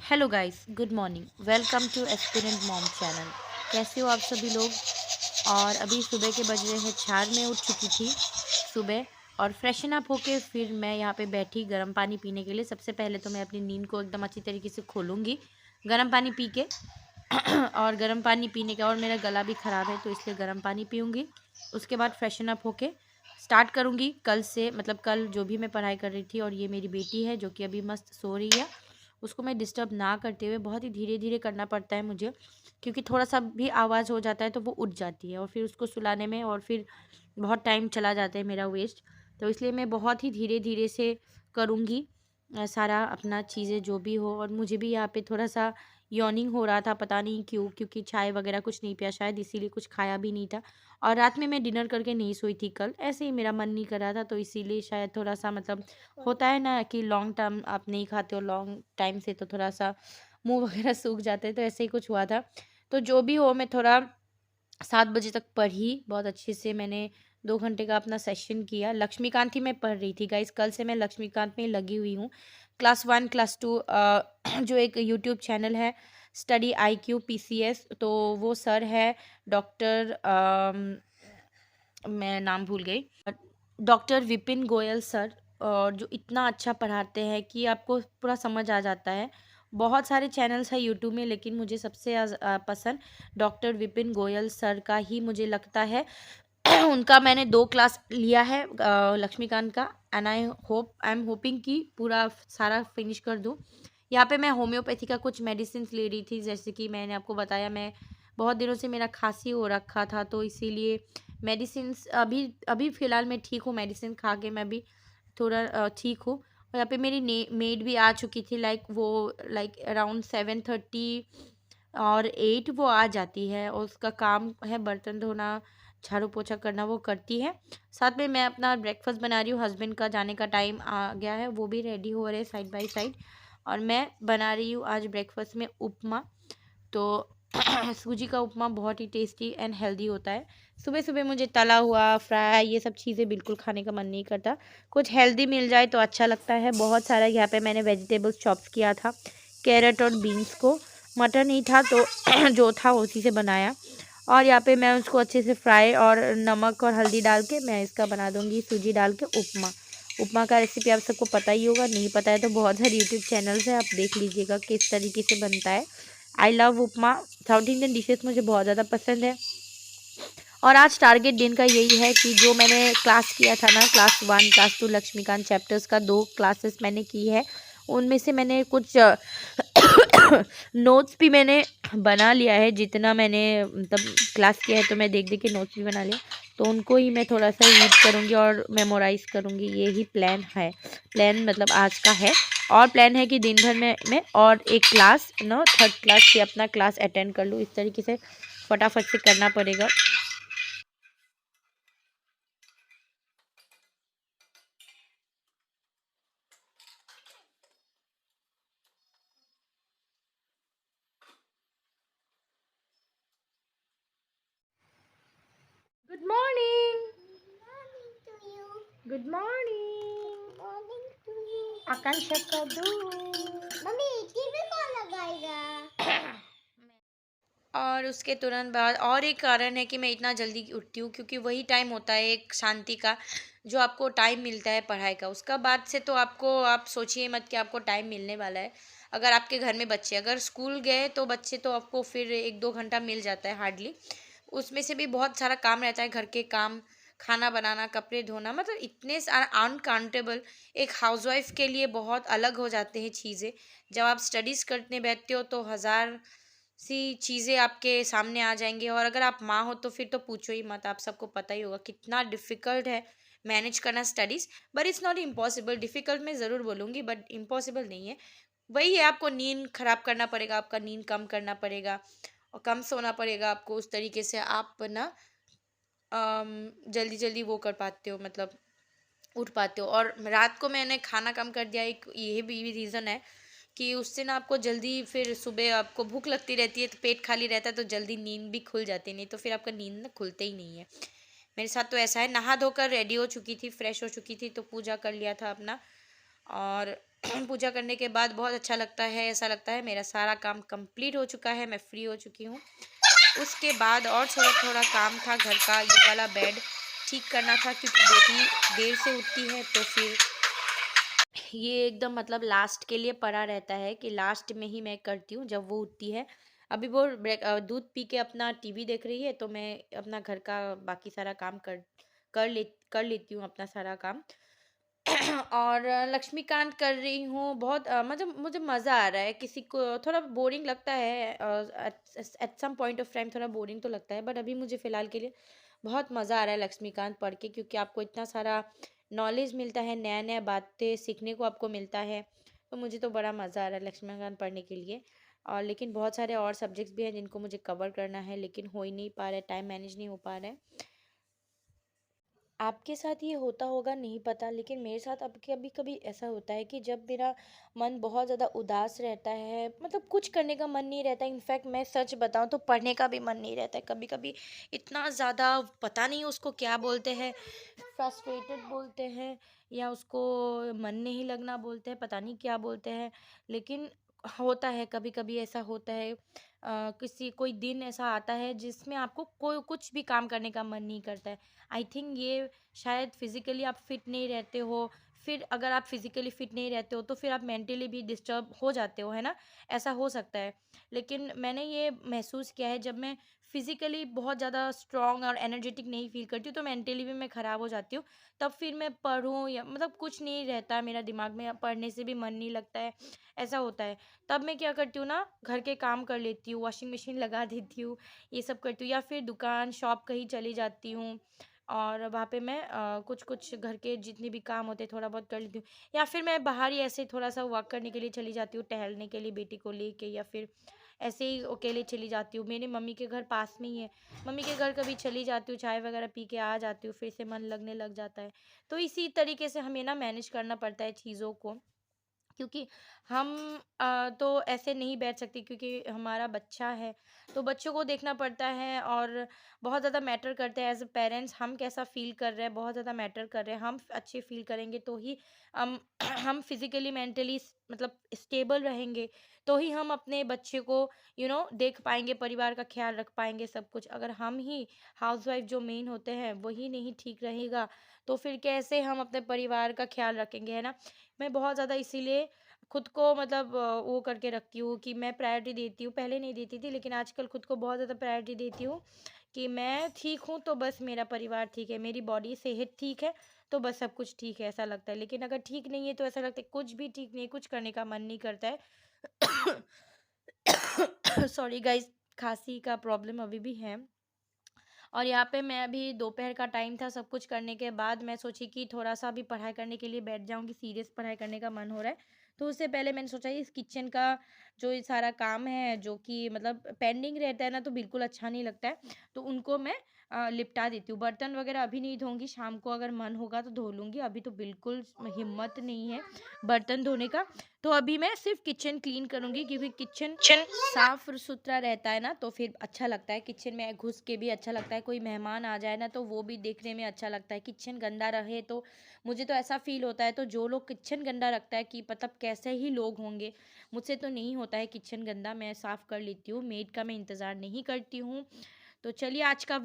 Hello guys, good morning. Welcome to aspirant mom channel. कैसे हो आप सभी लोग? और अभी सुबह के बज रहे हैं 4। मैं उठ चुकी थी सुबह और फ्रेशन अप होके फिर मैं यहाँ पे बैठी गर्म पानी पीने के लिए। सबसे पहले तो मैं अपनी नींद को एकदम अच्छी तरीके से खोलूँगी गर्म पानी पी के। और गर्म पानी पीने के और मेरा गला भी ख़राब है तो इसलिए गर्म पानी पीऊँगी। उसके बाद फ्रेशन अप होके स्टार्ट करूँगी कल से, मतलब कल जो भी मैं पढ़ाई कर रही थी। और ये मेरी बेटी है जो कि अभी मस्त सो रही है, उसको मैं डिस्टर्ब ना करते हुए बहुत ही धीरे धीरे करना पड़ता है मुझे, क्योंकि थोड़ा सा भी आवाज़ हो जाता है तो वो उठ जाती है और फिर उसको सुलाने में और फिर बहुत टाइम चला जाता है मेरा वेस्ट। तो इसलिए मैं बहुत ही धीरे धीरे से करूँगी सारा अपना चीज़ें जो भी हो। और मुझे भी यहाँ पे थोड़ा सा यॉर्निंग हो रहा था, पता नहीं क्यों, क्योंकि चाय वगैरह कुछ नहीं पिया शायद, इसीलिए कुछ खाया भी नहीं था। और रात में मैं डिनर करके नहीं सोई थी कल, ऐसे ही मेरा मन नहीं कर रहा था तो इसीलिए शायद थोड़ा सा, मतलब होता है ना कि लॉन्ग टर्म आप नहीं खाते हो लॉन्ग टाइम से तो थोड़ा सा मुंह वगैरह सूख जाते हैं, तो ऐसे ही कुछ हुआ था। तो जो भी हो, मैं थोड़ा 7 बजे तक पढ़ी बहुत अच्छे से। मैंने 2 घंटे का अपना सेशन किया। लक्ष्मीकांत ही मैं पढ़ रही थी गाइस, कल से मैं लक्ष्मीकांत में लगी हुई हूँ। क्लास 1 क्लास 2 जो एक यूट्यूब चैनल है स्टडी IQ PCS, तो वो सर है डॉक्टर, मैं नाम भूल गई, डॉक्टर विपिन गोयल सर। और जो इतना अच्छा पढ़ाते हैं कि आपको पूरा समझ आ जाता है। बहुत सारे चैनल्स हैं यूट्यूब में, लेकिन मुझे सबसे पसंद डॉक्टर विपिन गोयल सर का ही मुझे लगता है। उनका मैंने 2 क्लास लिया है लक्ष्मीकांत का, एंड आई एम होपिंग कि पूरा सारा फिनिश कर दूँ। यहाँ पे मैं होम्योपैथी का कुछ मेडिसिन ले रही थी, जैसे कि मैंने आपको बताया मैं बहुत दिनों से मेरा खांसी हो रखा था, तो इसीलिए मेडिसिन अभी अभी फ़िलहाल मैं ठीक हूँ, मेडिसिन खा के मैं भी थोड़ा ठीक हूँ। और यहाँ पे मेरी मेड भी आ चुकी थी, लाइक अराउंड 7:30 और 8 वो आ जाती है और उसका काम है बर्तन धोना, झाड़ू पोछा करना, वो करती है। साथ में मैं अपना ब्रेकफास्ट बना रही हूँ, हस्बैंड का जाने का टाइम आ गया है, वो भी रेडी हो रहे हैं साइड बाय साइड। और मैं बना रही हूँ आज ब्रेकफास्ट में उपमा। तो सूजी का उपमा बहुत ही टेस्टी एंड हेल्दी होता है। सुबह सुबह मुझे तला हुआ फ्राई ये सब चीज़ें बिल्कुल खाने का मन नहीं करता, कुछ हेल्दी मिल जाए तो अच्छा लगता है। बहुत सारा यहाँ पे मैंने वेजिटेबल्स चॉप्स किया था, कैरेट और बीन्स को। मटर नहीं था तो जो था उसी से बनाया। और यहाँ पे मैं उसको अच्छे से फ्राई और नमक और हल्दी डाल के मैं इसका बना दूँगी सूजी डाल के उपमा। उपमा का रेसिपी आप सबको पता ही होगा, नहीं पता है तो बहुत सारे यूट्यूब चैनल्स है, आप देख लीजिएगा किस तरीके से बनता है। I love upma. South Indian dishes मुझे बहुत ज़्यादा पसंद है। और आज टारगेट दिन का यही है कि जो मैंने क्लास किया था ना, क्लास 1 क्लास 2 लक्ष्मीकांत चैप्टर्स का 2 क्लासेस मैंने की है, उनमें से मैंने कुछ नोट्स भी मैंने बना लिया है। जितना मैंने मतलब क्लास किया है तो मैं देख देख के नोट्स भी बना लिया, तो उनको ही मैं थोड़ा सा रीड करूँगी और मेमोराइज़ करूँगी। यही प्लान है, प्लान मतलब आज का है। और प्लान है कि दिन भर में मैं और एक क्लास नो 3rd क्लास से अपना क्लास अटेंड कर लूँ। इस तरीके से फटाफट से करना पड़ेगा। Good morning. Morning to you. Good morning. Morning to you. आकांक्षा का दो। मम्मी टीवी कौन लगाएगा? और उसके तुरंत बाद और एक कारण है कि मैं इतना जल्दी उठती हूँ, क्योंकि वही टाइम होता है एक शांति का, जो आपको टाइम मिलता है पढ़ाई का। उसका बाद से तो आपको, आप सोचिए मत कि आपको टाइम मिलने वाला है। अगर आपके घर में बच्चे अगर स्कूल गए तो बच्चे तो आपको फिर 1-2 घंटा मिल जाता है हार्डली। उसमें से भी बहुत सारा काम रहता है, घर के काम, खाना बनाना, कपड़े धोना, मतलब इतने सारा अनकाउंटेबल। एक हाउसवाइफ के लिए बहुत अलग हो जाते हैं चीज़ें। जब आप स्टडीज़ करने बैठते हो तो हज़ार सी चीज़ें आपके सामने आ जाएंगी। और अगर आप माँ हो तो फिर तो पूछो ही मत, आप सबको पता ही होगा कितना डिफ़िकल्ट है मैनेज करना studies. But it's not impossible, difficult मैं ज़रूर बोलूँगी बट इम्पॉसिबल नहीं है। वही है, आपको नींद खराब करना पड़ेगा, आपका नींद कम करना पड़ेगा और कम सोना पड़ेगा आपको। उस तरीके से आप ना जल्दी जल्दी वो कर पाते हो, मतलब उठ पाते हो। और रात को मैंने खाना कम कर दिया, एक ये भी रीज़न है कि उससे ना आपको जल्दी फिर सुबह आपको भूख लगती रहती है तो पेट खाली रहता है तो जल्दी नींद भी खुल जाती है, नहीं तो फिर आपका नींद ना खुलते ही नहीं है। मेरे साथ तो ऐसा है। नहा धोकर रेडी हो चुकी थी, फ्रेश हो चुकी थी, तो पूजा कर लिया था अपना। और पूजा करने के बाद बहुत अच्छा लगता है, ऐसा लगता है मेरा सारा काम कंप्लीट हो चुका है, मैं फ्री हो चुकी हूँ। उसके बाद और थोड़ा-थोड़ा काम था घर का, ये वाला बेड ठीक करना था क्योंकि बेटी देर से उठती है तो फिर ये एकदम मतलब लास्ट के लिए पड़ा रहता है कि लास्ट में ही मैं करती हूँ जब वो उठती है। अभी वो दूध पी के अपना टीवी देख रही है तो मैं अपना घर का बाकी सारा काम कर लेती हूँ अपना सारा काम। और लक्ष्मीकांत कर रही हूँ बहुत मतलब मुझे मज़ा आ रहा है। किसी को थोड़ा बोरिंग लगता है at some point of time थोड़ा बोरिंग तो लगता है, बट अभी मुझे फ़िलहाल के लिए बहुत मज़ा आ रहा है लक्ष्मीकांत पढ़ के, क्योंकि आपको इतना सारा नॉलेज मिलता है, नया नया बातें सीखने को आपको मिलता है। तो मुझे तो बड़ा मज़ा आ रहा है लक्ष्मीकांत पढ़ने के लिए। और लेकिन बहुत सारे और सब्जेक्ट्स भी हैं जिनको मुझे कवर करना है, लेकिन हो ही नहीं पा रहा है, टाइम मैनेज नहीं हो पा रहा है। आपके साथ ये होता होगा नहीं पता, लेकिन मेरे साथ अब कभी कभी ऐसा होता है कि जब मेरा मन बहुत ज़्यादा उदास रहता है, मतलब कुछ करने का मन नहीं रहता, इनफैक्ट मैं सच बताऊं तो पढ़ने का भी मन नहीं रहता है कभी कभी। इतना ज़्यादा पता नहीं उसको क्या बोलते हैं, फ्रस्ट्रेटेड बोलते हैं या उसको मन नहीं लगना बोलते हैं, पता नहीं क्या बोलते हैं। लेकिन होता है कभी कभी ऐसा होता है, किसी कोई दिन ऐसा आता है जिसमें आपको कोई कुछ भी काम करने का मन नहीं करता है। आई थिंक ये शायद फिज़िकली आप फिट नहीं रहते हो, फिर अगर आप फिज़िकली फिट नहीं रहते हो तो फिर आप मेंटली भी डिस्टर्ब हो जाते हो, है ना? ऐसा हो सकता है। लेकिन मैंने ये महसूस किया है, जब मैं फिज़िकली बहुत ज़्यादा स्ट्रॉन्ग और एनर्जेटिक नहीं फ़ील करती हूँ तो मेंटली भी मैं ख़राब हो जाती हूँ। तब फिर मैं पढूँ या मतलब कुछ नहीं रहता है मेरा दिमाग में, पढ़ने से भी मन नहीं लगता है, ऐसा होता है। तब मैं क्या करती हूँ ना, घर के काम कर लेती हूँ, वॉशिंग मशीन लगा देती हूँ, ये सब करती हूँ, या फिर दुकान शॉप कहीं चली जाती हूँ और वहाँ पे मैं कुछ-कुछ घर के जितने भी काम होते हैं थोड़ा बहुत कर लेती हूँ। या फिर मैं बाहर ही ऐसे थोड़ा-सा वॉक करने के लिए चली जाती हूँ, टहलने के लिए बेटी को लेके, या फिर ऐसे ही अकेले चली जाती हूँ। मेरी मम्मी के घर पास में ही है, मम्मी के घर कभी चली जाती हूँ, चाय वगैरह पी के आ जाती हूँ, फिर से मन लगने लग जाता है। तो इसी तरीके से हमें ना मैनेज करना पड़ता है चीज़ों को, क्योंकि हम तो ऐसे नहीं बैठ सकते क्योंकि हमारा बच्चा है, तो बच्चों को देखना पड़ता है और बहुत ज़्यादा मैटर करते हैं एज़ अ पेरेंट्स, हम कैसा फ़ील कर रहे हैं बहुत ज़्यादा मैटर कर रहे हैं। हम अच्छे फ़ील करेंगे तो ही हम हम फिज़िकली मेंटली मतलब स्टेबल रहेंगे, तो ही हम अपने बच्चे को देख पाएँगे, परिवार का ख़्याल रख पाएँगे सब कुछ। अगर हम ही हाउसवाइफ़ जो मेन होते हैं वही नहीं ठीक रहेगा, तो फिर कैसे हम अपने परिवार का ख़्याल रखेंगे, है ना? मैं बहुत ज़्यादा इसीलिए खुद को मतलब वो करके रखती हूँ कि मैं प्रायोरिटी देती हूँ। पहले नहीं देती थी, लेकिन आजकल खुद को बहुत ज़्यादा प्रायोरिटी देती हूँ कि मैं ठीक हूँ तो बस मेरा परिवार ठीक है, मेरी बॉडी सेहत ठीक है तो बस सब कुछ ठीक है, ऐसा लगता है। लेकिन अगर ठीक नहीं है तो ऐसा लगता है कुछ भी ठीक नहीं है, कुछ करने का मन नहीं करता है। सॉरी गाइस, खाँसी का प्रॉब्लम अभी भी है। और यहाँ पे मैं अभी दोपहर का टाइम था, सब कुछ करने के बाद मैं सोची कि थोड़ा-सा अभी पढ़ाई करने के लिए बैठ जाऊँगी, सीरियस पढ़ाई करने का मन हो रहा है। तो उससे पहले मैंने सोचा इस किचन का जो ये सारा काम है, जो कि मतलब पेंडिंग रहता है ना, तो बिल्कुल अच्छा नहीं लगता है। तो उनको मैं निपटा देती हूँ। बर्तन वगैरह अभी नहीं धोऊँगी, शाम को अगर मन होगा तो धो लूँगी, अभी तो बिल्कुल हिम्मत नहीं है बर्तन धोने का। तो अभी मैं सिर्फ़ किचन क्लीन करूँगी, क्योंकि किचन किचन साफ सुथरा रहता है ना तो फिर अच्छा लगता है, किचन में घुस के भी अच्छा लगता है, कोई मेहमान आ जाए ना तो वो भी देखने में अच्छा लगता है। किचन गंदा रहे तो मुझे तो ऐसा फील होता है, तो जो लोग किचन गंदा रखता है कि मतलब कैसे ही लोग होंगे। मुझसे तो नहीं होता है किचन गंदा, मैं साफ कर लेती हूँ, मेड का मैं इंतज़ार नहीं करती हूँ। तो चलिए आज का